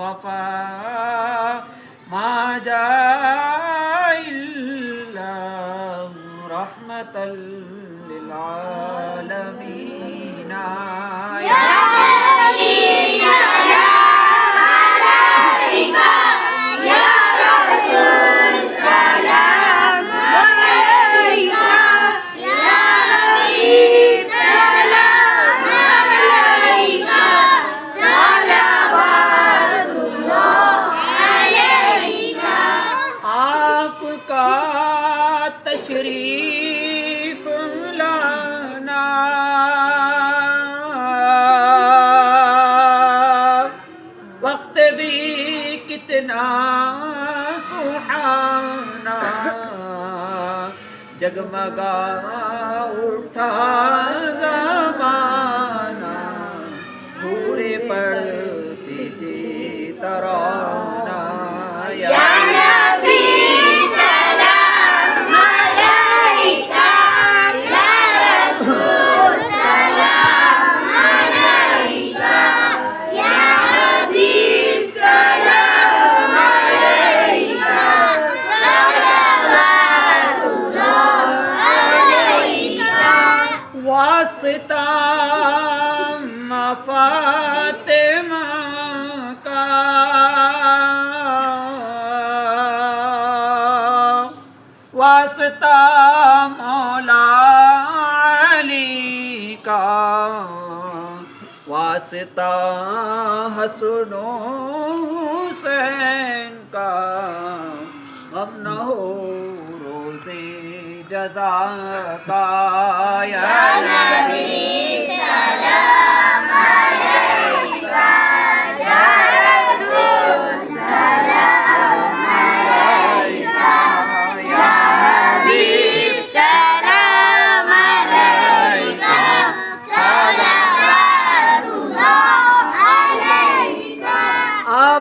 मुस्तफ़ा मा जाए इल्ला रहमतल लिल आलमीन या आपका तशरीफ लाना वक्त भी कितना सुहाना जगमगा उठा ज़माना पूरे पड़ती थी तराना या वास्ता फातिमा का वास्ता मौला अली का वास्ता हसनो हुसैन का गम न हो रोज़े जज़ा का या नबी सलाम